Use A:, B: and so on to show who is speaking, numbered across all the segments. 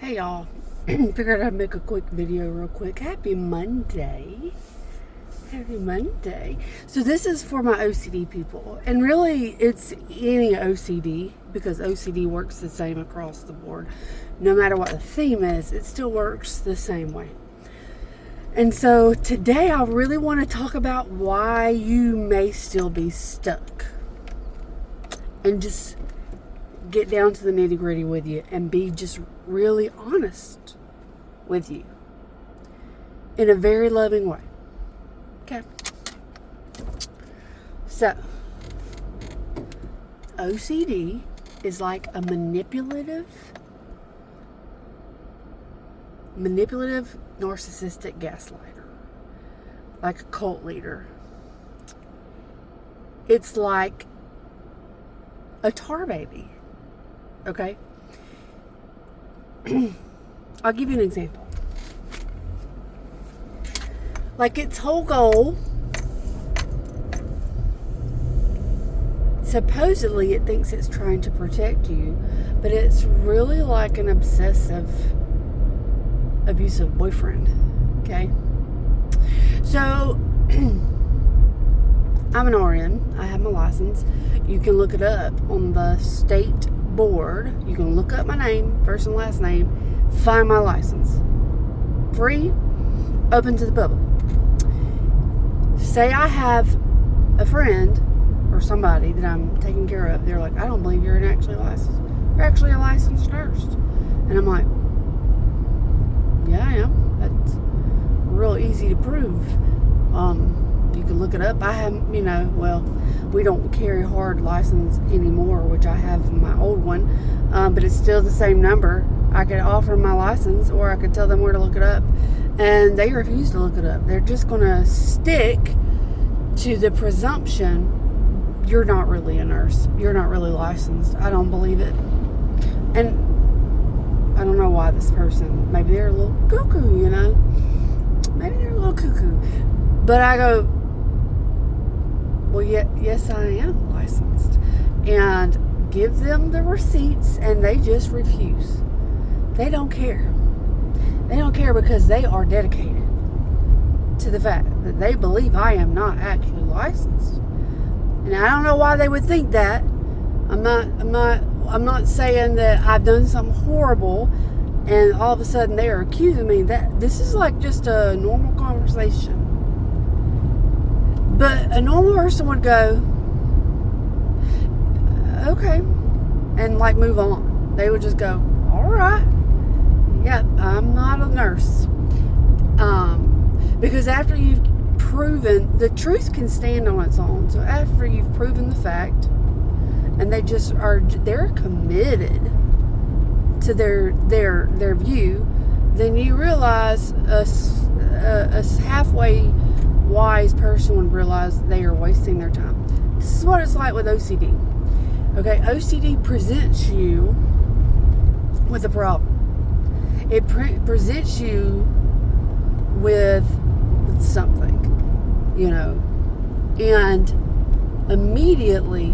A: Hey y'all, figured I'd make a quick video real quick. Happy Monday. Happy Monday. So this is for my OCD people. And really it's any OCD because OCD works the same across the board. No matter what the theme is, it still works the same way. And so today I really want to talk about why you may still be stuck. And just get down to the nitty-gritty with you and be just really honest with you in a very loving way. Okay. So, OCD is like a manipulative narcissistic gaslighter, like a cult leader. It's like a tar baby. Okay? I'll give you an example. Like its whole goal, supposedly it thinks it's trying to protect you, but it's really like an obsessive, abusive boyfriend. Okay? So, I'm an RN. I have my license. You can look it up on the state board. You can look up my name, first and last name, find my license. Free, open to the public. Say I have a friend or somebody that I'm taking care of. They're like, I don't believe you're actually licensed. You're actually a licensed nurse. And I'm like, yeah, I am. That's real easy to prove. You can look it up. I have, we don't carry hard license anymore, which I have my old one, but it's still the same number. I could offer my license, or I could tell them where to look it up, and they refuse to look it up. They're just going to stick to the presumption you're not really a nurse. You're not really licensed. I don't believe it. And I don't know why this person, maybe they're a little cuckoo, maybe they're a little cuckoo, but I go, well, yes, I am licensed. And give them the receipts, and they just refuse. They don't care. They don't care because they are dedicated to the fact that they believe I am not actually licensed. And I don't know why they would think that. I'm not saying that I've done something horrible and all of a sudden they are accusing me. That this is like just a normal conversation. But a normal person would go, okay, and like move on. They would just go, all right, yeah, I'm not a nurse. Because after you've proven, the truth can stand on its own. So after you've proven the fact, and they're committed to their view, then you realize a halfway wise person would realize they are wasting their time. This is what it's like with OCD. Okay, OCD presents you with a problem. It presents you with something, and immediately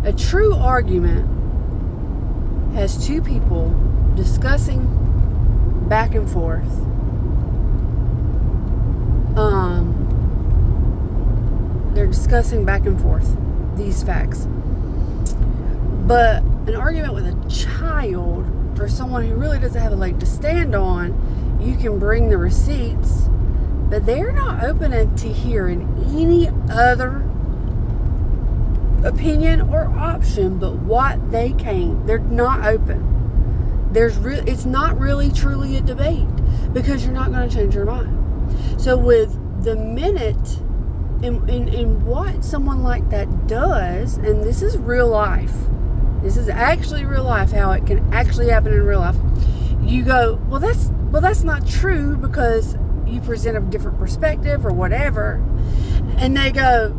A: a true argument has two people discussing back and forth. They're discussing back and forth these facts. But an argument with a child or someone who really doesn't have a leg to stand on, you can bring the receipts, but they're not open to hearing any other opinion or option but what they came. They're not open. It's not really truly a debate because you're not going to change your mind. So with the minute in what someone like that does, and this is real life. This is actually real life, how it can actually happen in real life. You go, well that's not true because you present a different perspective or whatever. And they go,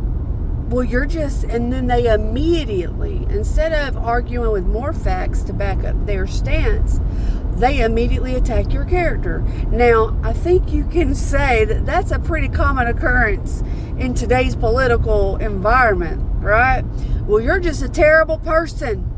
A: well, and then they immediately, instead of arguing with more facts to back up their stance, they immediately attack your character. Now, I think you can say that that's a pretty common occurrence in today's political environment, right? Well, you're just a terrible person.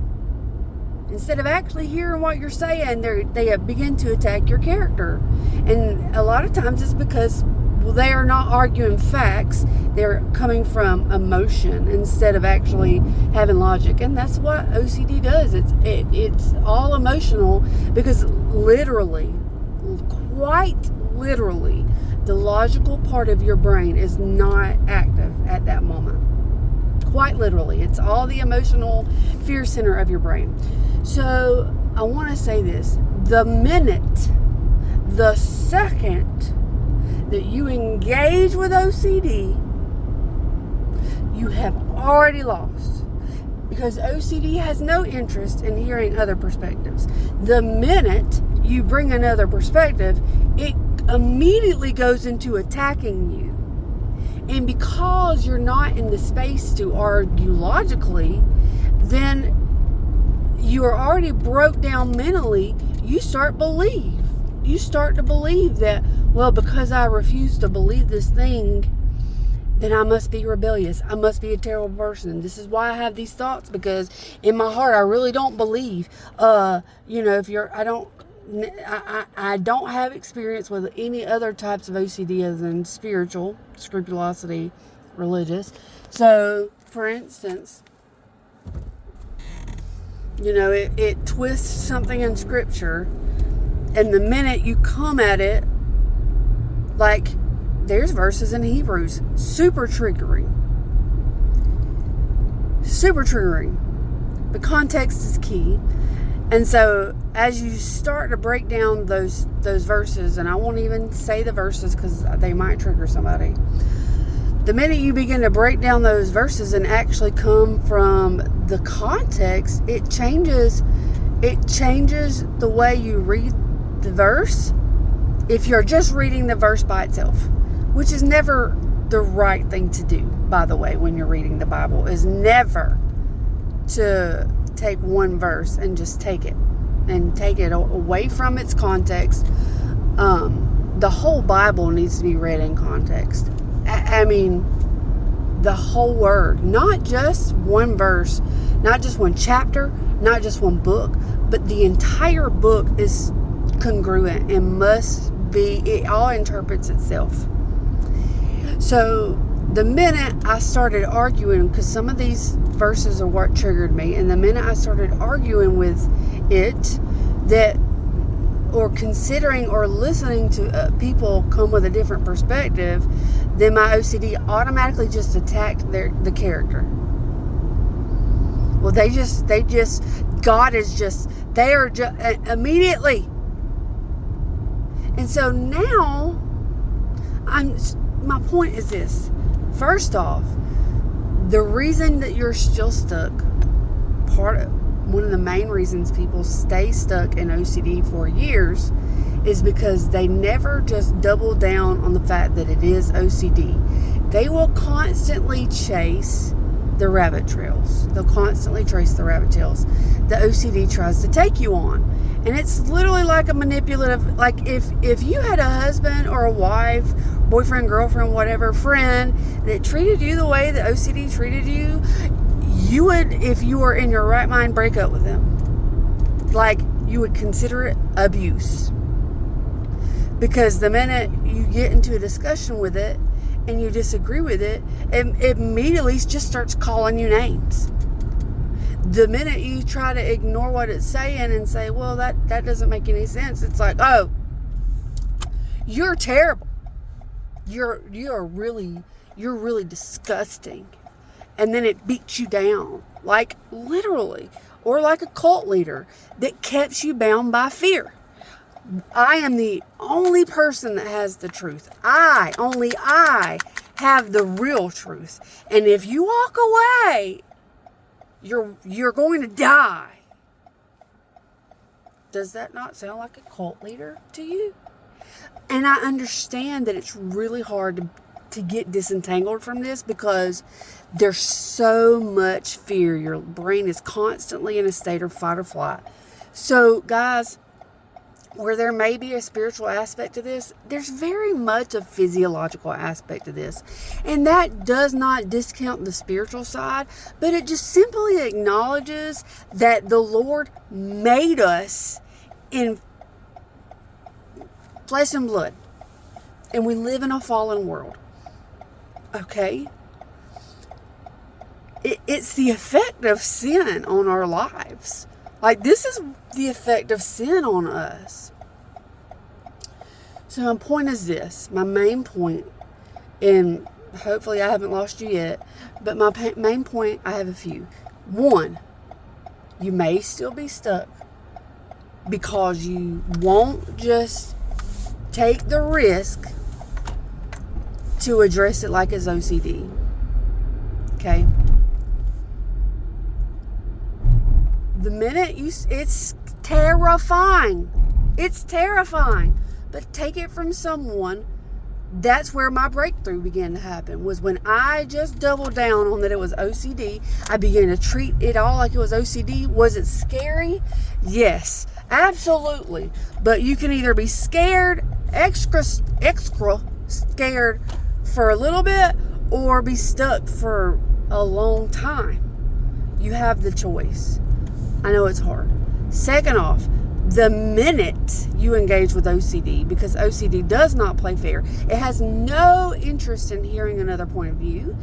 A: Instead of actually hearing what you're saying, they begin to attack your character. And a lot of times it's because, well, they are not arguing facts. They're coming from emotion instead of actually having logic. And that's what OCD does. It's all emotional, because literally, quite literally, the logical part of your brain is not active at that moment. Quite literally. It's all the emotional fear center of your brain. So I want to say this. The minute, the second that you engage with OCD, you have already lost. Because OCD has no interest in hearing other perspectives. The minute you bring another perspective, it immediately goes into attacking you. And because you're not in the space to argue logically, then you are already broke down mentally. You start to believe that, well, because I refuse to believe this thing, then I must be rebellious. I must be a terrible person. This is why I have these thoughts, because in my heart I really don't believe. I don't have experience with any other types of OCD other than spiritual, scrupulosity, religious. So, for instance, it twists something in scripture, and the minute you come at it, like, there's verses in Hebrews, super triggering. The context is key. And so as you start to break down those verses, and I won't even say the verses because they might trigger somebody. The minute you begin to break down those verses and actually come from the context, it changes the way you read the verse. If you're just reading the verse by itself, which is never the right thing to do, by the way, when you're reading the Bible, is never to take one verse and just take it away from its context. The whole Bible needs to be read in context. I mean, the whole word, not just one verse, not just one chapter, not just one book, but the entire book is congruent and must be, it all interprets itself. So the minute I started arguing, because some of these verses are what triggered me, and the minute I started arguing with it, or considering or listening to people come with a different perspective, then my OCD automatically just attacked the character. Well, they are just immediately. And so now, my point is this. First off, the reason that you're still stuck, one of the main reasons people stay stuck in OCD for years, is because they never just double down on the fact that it is OCD. They will constantly chase the rabbit trails. They'll constantly trace the rabbit trails the OCD tries to take you on. And it's literally like a manipulative, like if you had a husband or a wife, boyfriend, girlfriend, whatever, friend that treated you the way that OCD treated you, you would, if you were in your right mind, break up with them. Like, you would consider it abuse. Because the minute you get into a discussion with it and you disagree with it, it immediately just starts calling you names. The minute you try to ignore what it's saying and say, well, that doesn't make any sense, it's like, oh, you're terrible. You're really disgusting. And then it beats you down, like literally, or like a cult leader that keeps you bound by fear. I am the only person that has the truth. Only I have the real truth. And if you walk away, you're going to die. Does that not sound like a cult leader to you? And I understand that it's really hard to get disentangled from this, because there's so much fear. Your brain is constantly in a state of fight or flight. So, guys, where there may be a spiritual aspect to this, there's very much a physiological aspect to this. And that does not discount the spiritual side, but it just simply acknowledges that the Lord made us in flesh and blood. And we live in a fallen world. Okay? It's the effect of sin on our lives. Like, this is the effect of sin on us. So my point is this. My main point, and hopefully I haven't lost you yet, but my main point, I have a few. One, you may still be stuck because you won't just take the risk to address it like it's OCD. Okay? The minute it's terrifying. It's terrifying. But take it from someone. That's where my breakthrough began to happen, was when I just doubled down on that it was OCD. I began to treat it all like it was OCD. Was it scary? Yes, absolutely. But you can either be scared, extra scared for a little bit, or be stuck for a long time. You have the choice. I know it's hard. Second off, the minute you engage with OCD, because OCD does not play fair, it has no interest in hearing another point of view.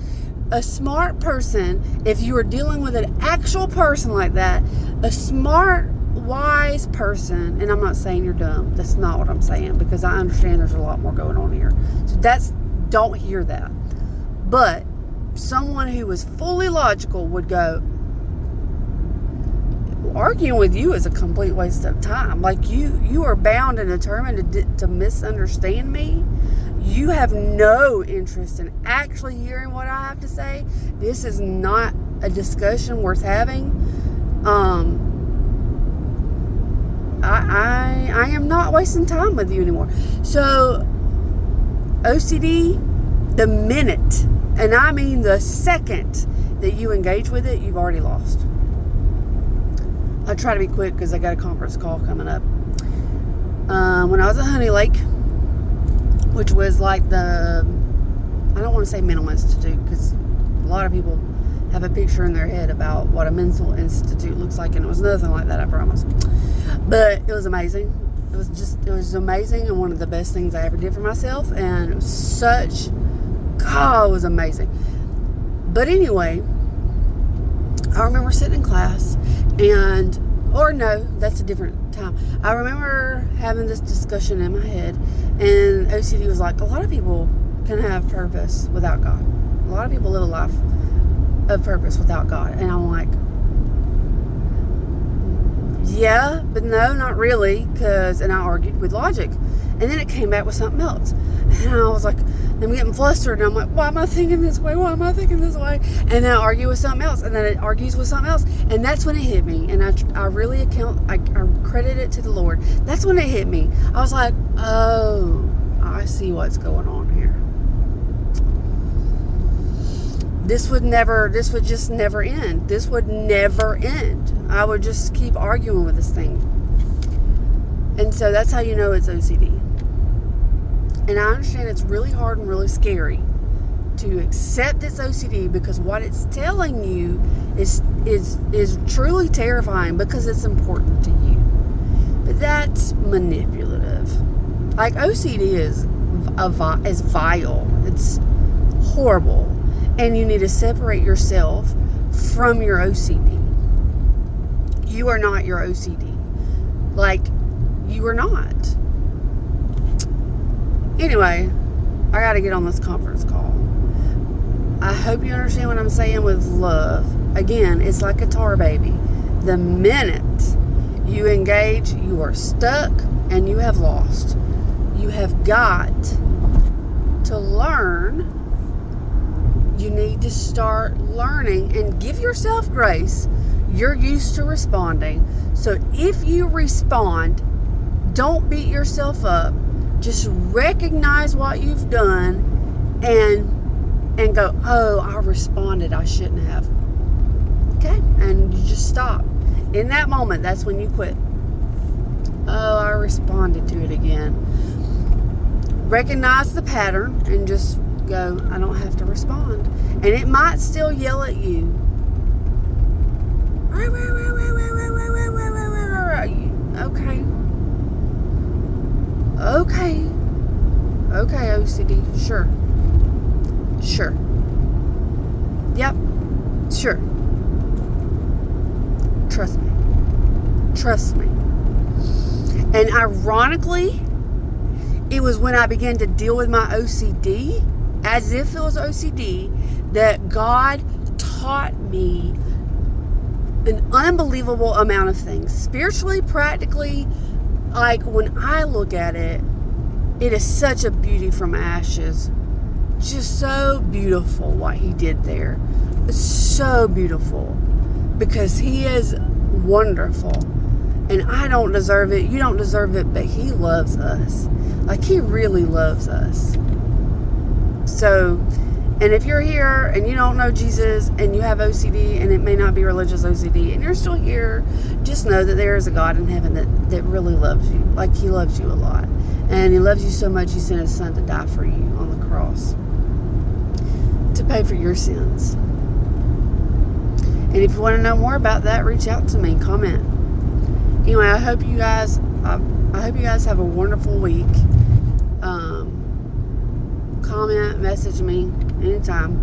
A: A smart person, if you are dealing with an actual person like that, a smart, wise person, and I'm not saying you're dumb, that's not what I'm saying, because I understand there's a lot more going on here. So don't hear that. But someone who is fully logical would go, arguing with you is a complete waste of time. Like, you are bound and determined to misunderstand me. You have no interest in actually hearing what I have to say. This is not a discussion worth having. I am not wasting time with you anymore. So OCD, the minute, and I mean the second that you engage with it, you've already lost. I'll try to be quick because I got a conference call coming up. When I was at Honey Lake, which was like I don't want to say mental institute, because a lot of people have a picture in their head about what a mental institute looks like, and it was nothing like that, I promise. But it was amazing. It was amazing, and one of the best things I ever did for myself, and it was it was amazing. But anyway, I remember sitting in class, that's a different time. I remember having this discussion in my head, and OCD was like, a lot of people can have purpose without God. A lot of people live a life of purpose without God. And I'm like, yeah, but no, not really, and I argued with logic. And then it came back with something else. And I was like, I'm getting flustered, and I'm like, why am I thinking this way? Why am I thinking this way? And then I argue with something else, and then it argues with something else. And that's when it hit me. And I really I credit it to the Lord. That's when it hit me. I was like, oh, I see what's going on here. This would just never end. This would never end. I would just keep arguing with this thing. And so that's how you know it's OCD. And I understand it's really hard and really scary to accept it's OCD, because what it's telling you is truly terrifying, because it's important to you. But that's manipulative. Like, OCD is vile. It's horrible. And you need to separate yourself from your OCD. You are not your OCD. Like, you are not. Anyway, I got to get on this conference call. I hope you understand what I'm saying with love. Again, it's like a tar baby. The minute you engage, you are stuck and you have lost. You have got to learn. You need to start learning and give yourself grace. You're used to responding. So if you respond, don't beat yourself up. Just recognize what you've done and go, oh, I responded, I shouldn't have. Okay? And you just stop. In that moment, that's when you quit. Oh, I responded to it again. Recognize the pattern and just go, I don't have to respond. And it might still yell at you. Okay, OCD. Sure. Yep. Sure. Trust me. And ironically, it was when I began to deal with my OCD, as if it was OCD, that God taught me an unbelievable amount of things. Spiritually, practically, like when I look at it, it is such a beauty from ashes. Just so beautiful what he did there. It's so beautiful. Because he is wonderful. And I don't deserve it. You don't deserve it. But he loves us. Like he really loves us. So, and if you're here and you don't know Jesus and you have OCD, and it may not be religious OCD, and you're still here, just know that there is a God in heaven that really loves you. Like he loves you a lot. And he loves you so much, he sent his son to die for you on the cross. To pay for your sins. And if you want to know more about that, reach out to me, comment. Anyway, I hope you guys have a wonderful week. Comment, message me anytime.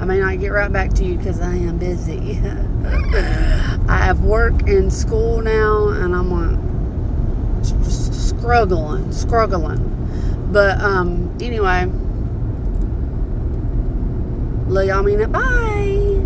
A: I may not get right back to you because I am busy. I have work and school now, and I'm on just struggling. But anyway, love y'all, mean it. Bye.